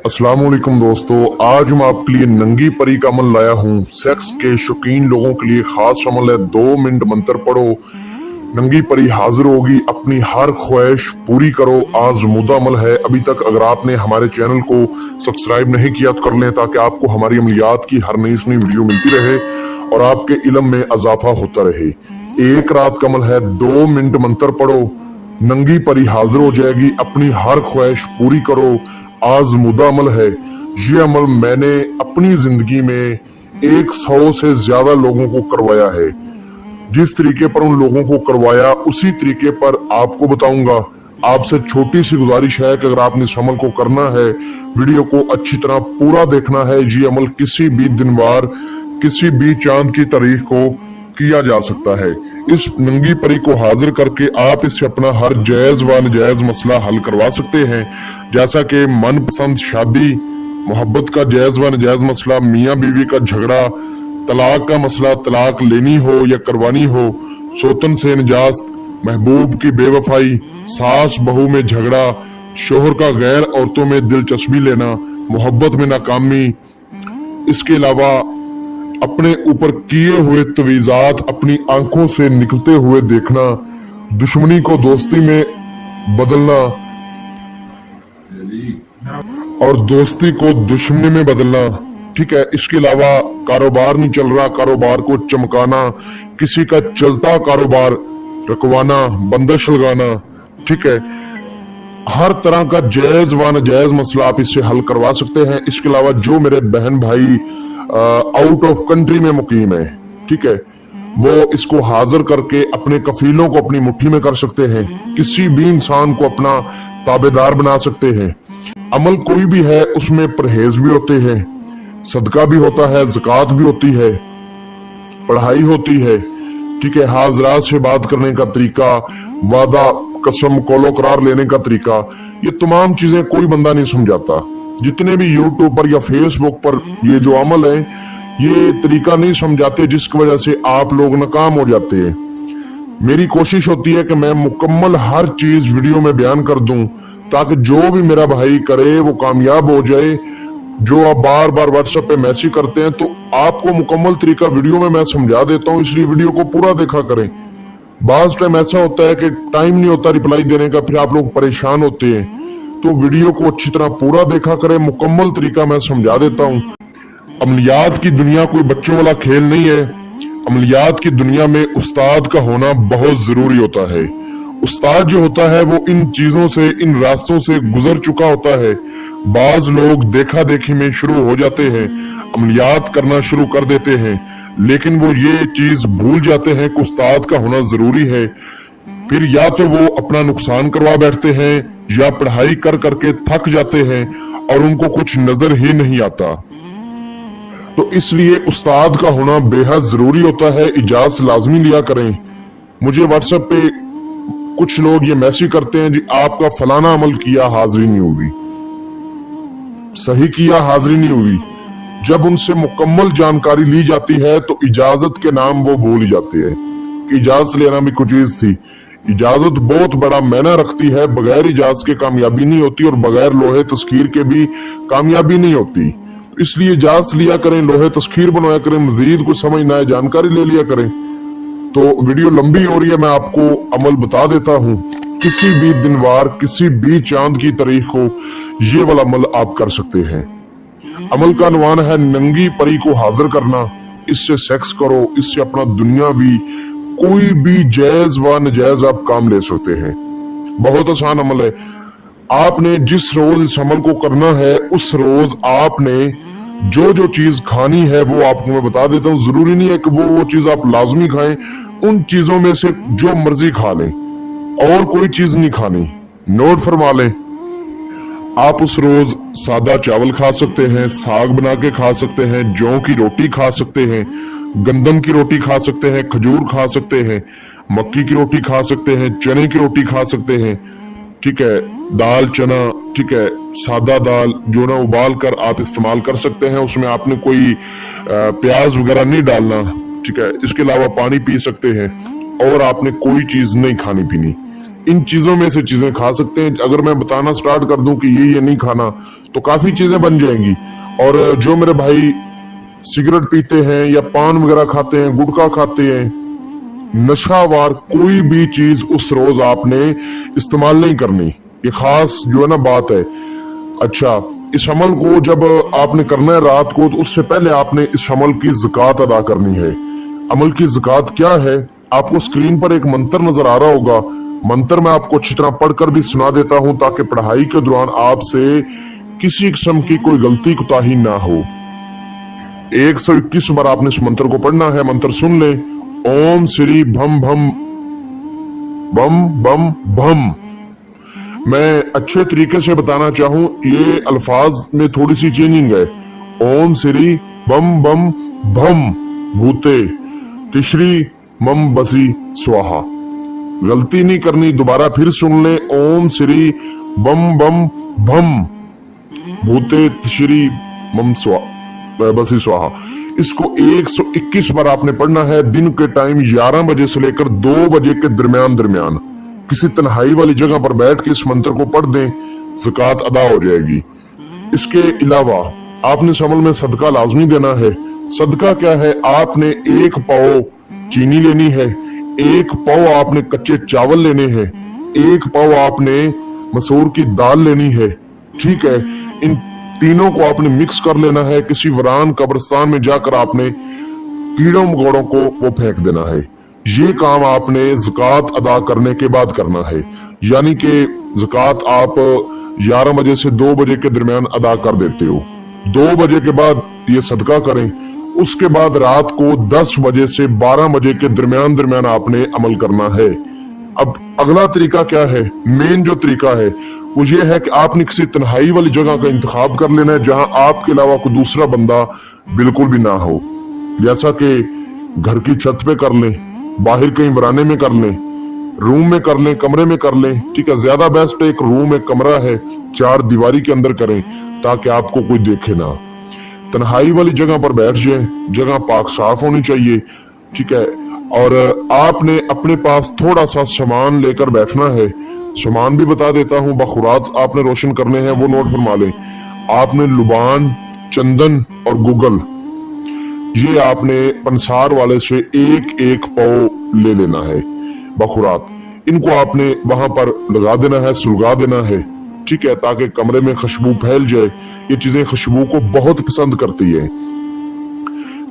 अस्सलाम वालेकुम दोस्तों, आज मैं आपके लिए नंगी परी का अमल लाया हूँ। सेक्स के शौकीन लोगों के लिए खास अमल है। 2 मिनट मंत्र पढ़ो, नंगी परी हाजिर होगी, अपनी हर ख्वाहिश पूरी करो। आजमूदा अमल है। अभी तक अगर आपने हमारे चैनल को सब्सक्राइब नहीं किया तो कर लें, ताकि आपको हमारी अमलियात की हर नई नई वीडियो मिलती रहे और आपके इल्म में इजाफा होता रहे। एक रात का अमल है। 2 मिनट मंत्र पढ़ो, नंगी परी हाजिर हो जाएगी, अपनी हर ख्वाहिश पूरी करो। आजमूदा अमल है। ये अमल मैंने अपनी जिंदगी में 100 से ज्यादा लोगों को करवाया है। जिस तरीके पर उन लोगों को करवाया उसी तरीके पर आपको बताऊंगा। आपसे छोटी सी गुजारिश है कि अगर आपने इस अमल को करना है, वीडियो को अच्छी तरह पूरा देखना है। ये अमल किसी भी दिन वार, किसी भी चांद की तारीख को किया जा सकता है। इस नंगी परी को हाजिर करके आप इससे अपना हर जायज व नाजायज मसला हल करवा सकते हैं, जैसा कि मनपसंद शादी, मोहब्बत का जायज व नाजायज मसला, मियाँ बीवी का झगड़ा, तलाक का मसला, तलाक लेनी हो या करवानी हो, सोतन से निजात, महबूब की बेवफाई, सास बहू में झगड़ा, शोहर का गैर औरतों में दिलचस्पी लेना, मोहब्बत में नाकामी। इसके अलावा अपने ऊपर किए हुए तवीज़ात अपनी आंखों से निकलते हुए देखना, दुश्मनी को दोस्ती में बदलना और दोस्ती को दुश्मनी में बदलना। ठीक है। इसके अलावा कारोबार नहीं चल रहा, कारोबार को चमकाना, किसी का चलता कारोबार रुकवाना, बंदिश लगाना। ठीक है। हर तरह का जायज व नाजायज मसला आप इससे हल करवा सकते हैं। इसके अलावा जो मेरे बहन भाई आउट ऑफ कंट्री में मुकीम है, ठीक है, वो इसको हाजिर करके अपने कफीलों को अपनी मुट्ठी में कर सकते हैं। किसी भी इंसान को अपना ताबेदार बना सकते हैं। अमल कोई भी है, उसमें परहेज भी होते हैं, सदका भी होता है, ज़कात भी होती है, पढ़ाई होती है। ठीक है। हाजरात से बात करने का तरीका, वादा कसम कौलो करार लेने का तरीका, ये तमाम चीजें कोई बंदा नहीं समझाता। जितने भी यूट्यूब पर या फेसबुक पर ये जो अमल है, ये तरीका नहीं समझाते, जिसकी वजह से आप लोग नाकाम हो जाते हैं। मेरी कोशिश होती है कि मैं मुकम्मल हर चीज वीडियो में बयान कर दूं, ताकि जो भी मेरा भाई करे वो कामयाब हो जाए। जो आप बार बार व्हाट्सएप पे मैसेज करते हैं, तो आपको मुकम्मल तरीका वीडियो में मैं समझा देता हूँ, इसलिए वीडियो को पूरा देखा करें। बाज टाइम ऐसा होता है कि टाइम नहीं होता रिप्लाई देने का, फिर आप लोग परेशान होते हैं। तो वीडियो को अच्छी तरह पूरा देखा करें, मुकम्मल तरीका मैं समझा देता हूँ। अमलियात की दुनिया कोई बच्चों वाला खेल नहीं है। अमलियात की दुनिया में उस्ताद का होना बहुत जरूरी होता है। उस्ताद जो होता है वो इन चीजों से, इन रास्तों से गुजर चुका होता है। बाज लोग देखा देखी में शुरू हो जाते हैं, अमलियात करना शुरू कर देते हैं, लेकिन वो ये चीज भूल जाते हैं कि उस्ताद का होना जरूरी है। फिर या तो वो अपना नुकसान करवा बैठते हैं, या पढ़ाई कर करके थक जाते हैं और उनको कुछ नजर ही नहीं आता। तो इसलिए उस्ताद का होना बेहद जरूरी होता है। इजाजत लाजमी लिया करें। मुझे व्हाट्सएप पे कुछ लोग ये मैसेज करते हैं, जी आपका फलाना अमल किया, हाजिरी नहीं हुई, सही किया, हाजिरी नहीं हुई। जब उनसे मुकम्मल जानकारी ली जाती है तो इजाजत के नाम वो भूल जाते हैं कि इजाजत लेना भी कुछ चीज थी। इजाजत बहुत बड़ा मायना रखती है। बगैर इजाजत के कामयाबी नहीं होती और बगैर लोहे तस्खीर के भी कामयाबी नहीं होती। इसलिए इजाजत लिया करें, लोहे तस्खीर बनवाया करें, मजीद कुछ समझना है जानकारी ले लिया करें। तो वीडियो लंबी हो रही है, मैं आपको अमल बता देता हूँ। किसी भी दिन वार, किसी भी चांद की तारीख को ये वाला अमल आप कर सकते हैं। अमल का अनवान है नंगी परी को हाजिर करना। इससे सेक्स करो, इससे अपना दुनियावी कोई भी जायज व नाजायज आप काम ले सकते हैं। बहुत आसान अमल है। आपने जिस रोज इस अमल को करना है, उस रोज आपने जो जो चीज खानी है वो आपको मैं बता देता हूँ। जरूरी नहीं है कि वो चीज आप लाजमी खाएं। उन चीजों में से जो मर्जी खा लें और कोई चीज नहीं खानी। नोट फरमा लें। आप उस रोज सादा चावल खा सकते हैं, साग बना के खा सकते हैं, जौ की रोटी खा सकते हैं, गंदम की रोटी खा सकते हैं, खजूर खा सकते हैं, मक्की की रोटी खा सकते हैं, चने की रोटी खा सकते हैं। ठीक है। दाल चना, ठीक है, सादा दाल जो ना उबाल कर आप इस्तेमाल कर सकते हैं। उसमें आपने कोई प्याज वगैरह नहीं डालना। ठीक है। इसके अलावा पानी पी सकते हैं और आपने कोई चीज नहीं खानी पीनी। इन चीजों में से चीजें खा सकते हैं। अगर मैं बताना स्टार्ट कर दूं कि ये नहीं खाना तो काफी चीजें बन जाएंगी। और जो मेरे भाई सिगरेट पीते हैं या पान वगैरह खाते हैं, गुटखा खाते हैं, नशावार कोई भी चीज उस रोज आपने इस्तेमाल नहीं करनी। ये खास जो है ना बात है। अच्छा, इस अमल को जब आपने करना है रात को, तो उससे पहले आपने इस अमल की ज़कात अदा करनी है। अमल की ज़कात क्या है? आपको स्क्रीन पर एक मंत्र नजर आ रहा होगा। मंत्र मैं आपको अच्छी तरह पढ़कर भी सुना देता हूं ताकि पढ़ाई के दौरान आपसे किसी किस्म की कोई गलती कोताही ना हो। 121 बार आपने इस मंत्र को पढ़ना है। मंत्र सुन ले। ओम श्री भम भम बम बम भम। मैं अच्छे तरीके से बताना चाहूं, ये अल्फाज में थोड़ी सी चेंजिंग है। ओम श्री बम बम भम भूते तिश्री मम बसी स्वाहा। गलती नहीं करनी, दोबारा फिर सुन ले। ओम श्री बम बम भम भूते तिश्री मम बसी स्वाहा। इसको 121 बार आपने पढ़ना है। दिन के टाइम 11 बजे से लेकर 2 बजे के दरमियान किसी तन्हाई वाली जगह पर बैठ के इस मंत्र को पढ़ दें, ज़कात अदा हो जाएगी। इसके अलावा आपने इस अमल में सदका लाजमी देना है। सदका क्या है? आपने 1 पाव चीनी लेनी है, 1 पाव आपने कच्चे चावल लेने हैं, 1 पाव आपने मसूर की दाल लेनी है। ठीक है, इन तीनों को आपने मिक्स कर लेना है। किसी वीरान कब्रिस्तान में जाकर आपने कीड़ों मकोड़ों को वो फेंक देना है। ये काम आपने ज़कात अदा करने के बाद करना है। यानी कि ज़कात आप 11 बजे से 2 बजे के दरमियान अदा कर देते हो। 2 बजे के बाद ये सदका करें। उसके बाद रात को 10 बजे से 12 बजे के दरमियान आपने अमल करना है। अब अगला तरीका क्या है? मेन जो तरीका है वो ये है कि आपने किसी तन्हाई वाली जगह का इंतखाब कर लेना है जहां आपके अलावा कोई दूसरा बंदा बिल्कुल भी ना हो। जैसा कि घर की छत पे कर लें, बाहर कहीं वराने में कर लें, रूम में कर लें, कमरे में कर लें। ठीक है, ज्यादा बेस्ट एक रूम एक कमरा है, 4 दीवारी के अंदर करें ताकि आपको कोई देखे ना। तन्हाई वाली जगह पर बैठ जाए, जगह पाक साफ होनी चाहिए। ठीक है, और आपने अपने पास थोड़ा सा सामान लेकर बैठना है। सामान भी बता देता हूं, बखुरात आपने रोशन करने हैं, वो नोट फरमा लें। आपने लुबान, चंदन और गुगल, ये आपने पंसार वाले से 1-1 पाव ले लेना है बखुरात। इनको आपने वहां पर लगा देना है, सुलगा देना है। ठीक है, ताकि कमरे में खुशबू फैल जाए। ये चीजें खुशबू को बहुत पसंद करती है।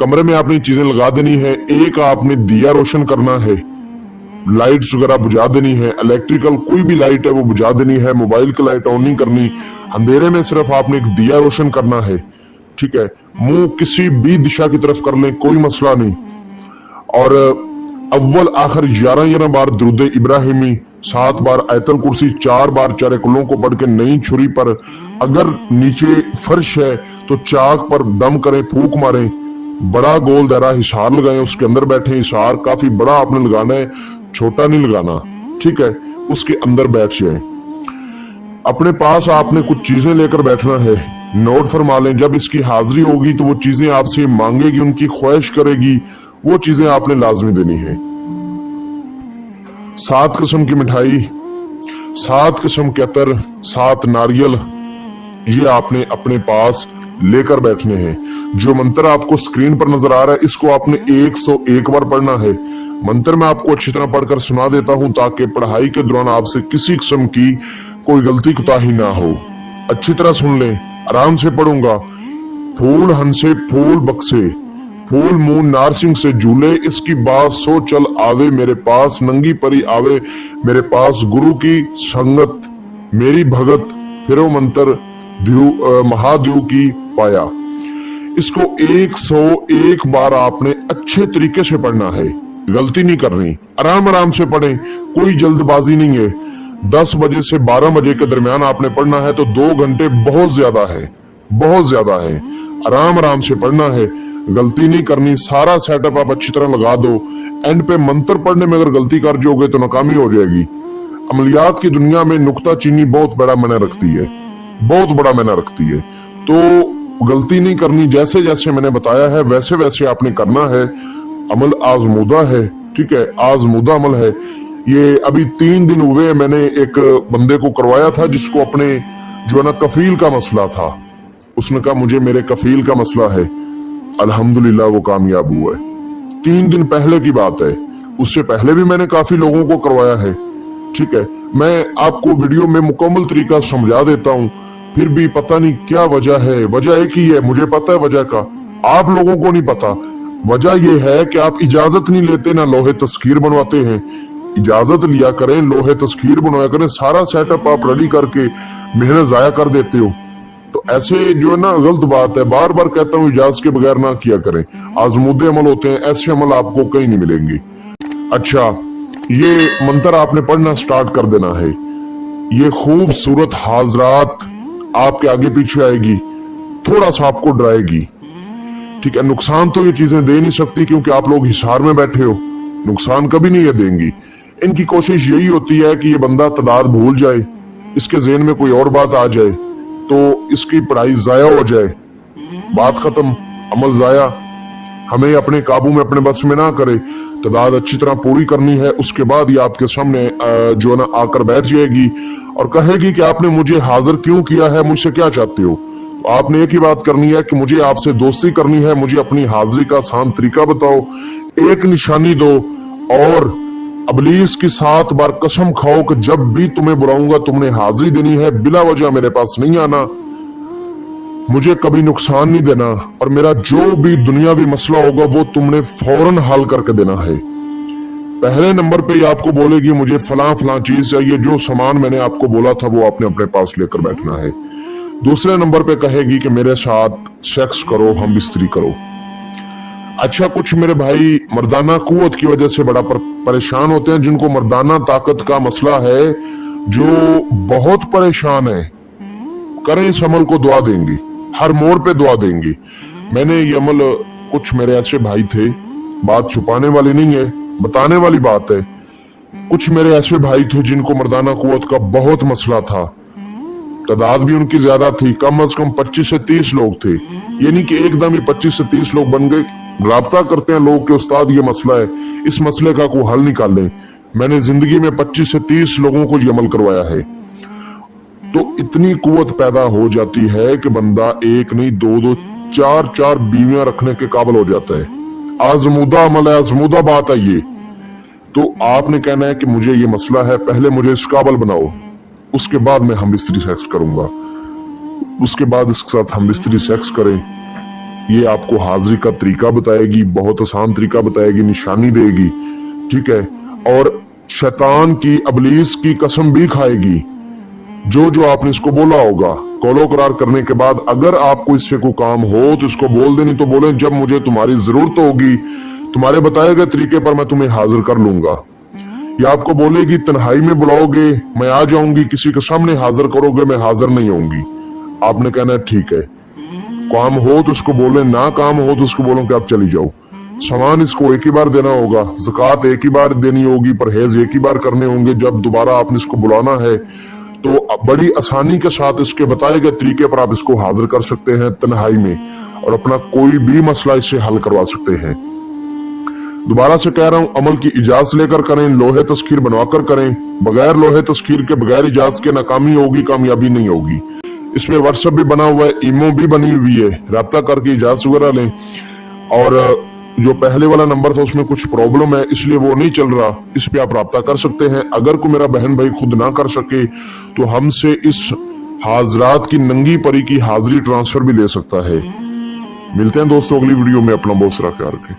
कमरे में आपने चीजें लगा देनी है। एक आपने दिया रोशन करना है, लाइट्स वगैरह बुझा देनी है। इलेक्ट्रिकल कोई भी लाइट है वो बुझा देनी है। मोबाइल की लाइट ऑन नहीं करनी। अंधेरे में सिर्फ आपने एक दिया रोशन करना है। ठीक है, मुंह किसी भी दिशा की तरफ कर लें, कोई मसला नहीं। और अव्वल आखिर 11 बार दुरूद इब्राहिमी, 7 बार आयतल कुर्सी, 4 बार चारे कुल्लों को पढ़ के नई छुरी पर, अगर नीचे फर्श है तो चाक पर दम करें, फूंक मारें। बड़ा गोल दायरा हिसार लगाएं, उसके अंदर बैठे। हिसार काफी बड़ा आपने लगाना है, छोटा नहीं लगाना। ठीक है, उसके अंदर बैठ जाए। अपने पास आपने कुछ चीजें लेकर बैठना है। नोट फरमा लें, जब इसकी हाजिरी होगी तो वो चीजें आपसे मांगेगी, उनकी ख्वाहिश करेगी, वो चीजें आपने लाजमी देनी है। 7 किस्म की मिठाई, 7 किस्म के अतर, 7 नारियल, ये आपने अपने पास लेकर बैठने हैं। जो मंत्र आपको स्क्रीन पर नजर आ रहा है, इसको आपने 101 बार पढ़ना है। मंत्र मैं आपको अच्छी तरह पढ़कर सुना देता हूं ताकि पढ़ाई के दौरान आपसे किसी किस्म की कोई गलती कोताही ना हो। अच्छी तरह सुन लें, आराम से पढ़ूंगा। फूल हंसे फूल बक्से, फूल मुंह नारसिंह से झूले, इसकी बात सो चल आवे मेरे पास, नंगी परी आवे मेरे पास, गुरु की संगत मेरी भगत, फिरो मंत्र महादेव की पाया। इसको 101 बार आपने अच्छे तरीके से पढ़ना है, गलती नहीं करनी। आराम आराम से पढ़ें, कोई जल्दबाजी नहीं है। 10 बजे से 12 बजे के दरमियान आपने पढ़ना है तो 2 घंटे बहुत ज्यादा है, बहुत ज्यादा है। आराम आराम से पढ़ना है, गलती नहीं करनी। सारा सेटअप आप अच्छी तरह लगा दो। एंड पे मंत्र पढ़ने में अगर गलती कर जाओगे तो नाकामी हो जाएगी। अमलियात की दुनिया में नुक्ता चीनी बहुत बड़ा मायना रखती है, बहुत बड़ा मायना रखती है। तो गलती नहीं करनी, जैसे जैसे मैंने बताया है वैसे वैसे आपने करना है। अमल आजमूदा है, ठीक है, आजमूदा अमल है। ये अभी 3 दिन हुए, मैंने एक बंदे को करवाया था जिसको अपने जो है ना कफील का मसला था। उसने कहा मुझे मेरे कफील का मसला है, अल्हम्दुलिल्लाह वो कामयाब हुआ है। 3 दिन पहले की बात है, उससे पहले भी मैंने काफी लोगों को करवाया है। ठीक है, मैं आपको वीडियो में मुकम्मल तरीका समझा देता हूँ, फिर भी पता नहीं क्या वजह है। वजह एक ही है, मुझे पता है वजह का, आप लोगों को नहीं पता। वजह यह है कि आप इजाजत नहीं लेते, ना लोहे तस्कीर बनवाते हैं। इजाजत लिया करें, लोहे तस्कीर बनवाया करें, सारा सेटअप आप रेडी करके मेहनत जाया कर देते हो। तो ऐसे जो है ना गलत बात है, बार बार कहता हूँ इजाजत के बगैर ना किया करें। आजमूदे अमल होते हैं, ऐसे अमल आपको कहीं नहीं मिलेंगे। अच्छा, ये मंत्र आपने पढ़ना स्टार्ट कर देना है। ये खूबसूरत हाजरात आपके आगे पीछे आएगी, थोड़ा सा आपको डराएगी। ठीक है, नुकसान तो ये चीजें दे नहीं सकती क्योंकि आप लोग हिसार में बैठे हो, नुकसान कभी नहीं ये देंगी। इनकी कोशिश यही होती है कि ये बंदा तादाद भूल जाए, इसके ज़हन में कोई और बात आ जाए तो इसकी पढ़ाई जाया हो जाए, बात खत्म, अमल जाया। हमें अपने काबू में, अपने बस में ना करे, तादाद अच्छी तरह पूरी करनी है। उसके बाद ये आपके सामने जो है ना आकर बैठ जाएगी और कहेगी कि आपने मुझे हाजिर क्यों किया है, मुझसे क्या चाहते हो। तो आपने एक ही बात करनी है कि मुझे आपसे दोस्ती करनी है, मुझे अपनी हाजिरी का आसान तरीका बताओ, एक निशानी दो और अबलीस की 7 बार कसम खाओ कि जब भी तुम्हें बुलाऊंगा तुमने हाजिरी देनी है, बिला वजह मेरे पास नहीं आना, मुझे कभी नुकसान नहीं देना, और मेरा जो भी दुनियावी मसला होगा वो तुमने फौरन हल करके देना है। पहले नंबर पे ये आपको बोलेगी मुझे फलां फलां चीज चाहिए, जो सामान मैंने आपको बोला था वो आपने अपने पास लेकर बैठना है। दूसरे नंबर पे कहेगी कि मेरे साथ सेक्स करो, हम बिस्तरी करो। अच्छा, कुछ मेरे भाई मर्दाना कुव्वत की वजह से बड़ा परेशान होते हैं, जिनको मर्दाना ताकत का मसला है, जो बहुत परेशान है, करें इस अमल को, दुआ देंगी, हर मोड़ पे दुआ देंगी। मैंने ये अमल, कुछ मेरे ऐसे भाई थे, बात छुपाने वाली नहीं है, बताने वाली बात है। कुछ मेरे ऐसे भाई थे जिनको मर्दाना कुव्वत का बहुत मसला था, तादाद भी उनकी ज्यादा थी, कम अज कम 25 से 30 लोग थे। ये नहीं कि एकदम ही 25 से 30 लोग बन गए। राब्ता करते हैं लोग के उस्ताद ये मसला है, इस मसले का कोई हल निकालें। मैंने जिंदगी में 25 से 30 लोगों को ये अमल करवाया है। तो इतनी कुव्वत पैदा हो जाती है कि बंदा एक नहीं, 2-2, 4-4 बीवियां रखने के काबिल हो जाता है। आजमूदा अमल है, आजमूदा बात है ये। तो आपने कहना है कि मुझे ये मसला है, पहले मुझे इस काबिल बनाओ, उसके बाद मैं हम बिस्तरी सेक्स करूंगा, उसके बाद इसके साथ हम बिस्तरी सेक्स करें। ये आपको हाजिरी का तरीका बताएगी, बहुत आसान तरीका बताएगी, निशानी देगी। ठीक है, और शैतान की, अबलीस की कसम भी खाएगी। जो आपने इसको बोला होगा, कौलो करार करने के बाद अगर आपको इससे कोई काम हो तो इसको बोल देनी, तो बोले जब मुझे तुम्हारी जरूरत होगी, तुम्हारे बताए गए तरीके पर मैं तुम्हें हाजिर कर लूंगा। या आपको बोलेगी तन्हाई में बुलाओगे, मैं आ जाऊंगी, किसी के सामने हाजिर करोगे, मैं हाजिर नहीं होंगी। आपने कहना है ठीक है, काम हो तो उसको बोले, ना काम हो तो उसको बोलो कि आप चली जाओ। सामान इसको एक ही बार देना होगा, ज़कात एक ही बार देनी होगी, परहेज एक ही बार करने होंगे। जब दोबारा आपने इसको बुलाना है तो बड़ी आसानी के साथ इसके बताए गए तरीके पर आप इसको हाजिर कर सकते हैं तन्हाई में, और अपना कोई भी मसला इससे हल करवा सकते हैं। दोबारा से कह रहा हूं, अमल की इजाजत लेकर करें, लोहे तस्कीर बनवाकर करें। बगैर लोहे तस्कीर के, बगैर इजाजत के नाकामी होगी, कामयाबी नहीं होगी। इसमें व्हाट्सएप भी बना हुआ है, ईमो भी बनी हुई है, राब्ता करके इजाजत वगैरह लें। और जो पहले वाला नंबर था उसमें कुछ प्रॉब्लम है, इसलिए वो नहीं चल रहा, इस पे आप राब्ता कर सकते हैं। अगर कोई मेरा बहन भाई खुद ना कर सके तो हमसे इस हाजरात की नंगी परी की हाजिरी ट्रांसफर भी ले सकता है। मिलते हैं दोस्तों अगली वीडियो में, अपना बहुत सारा ख्याल रखें।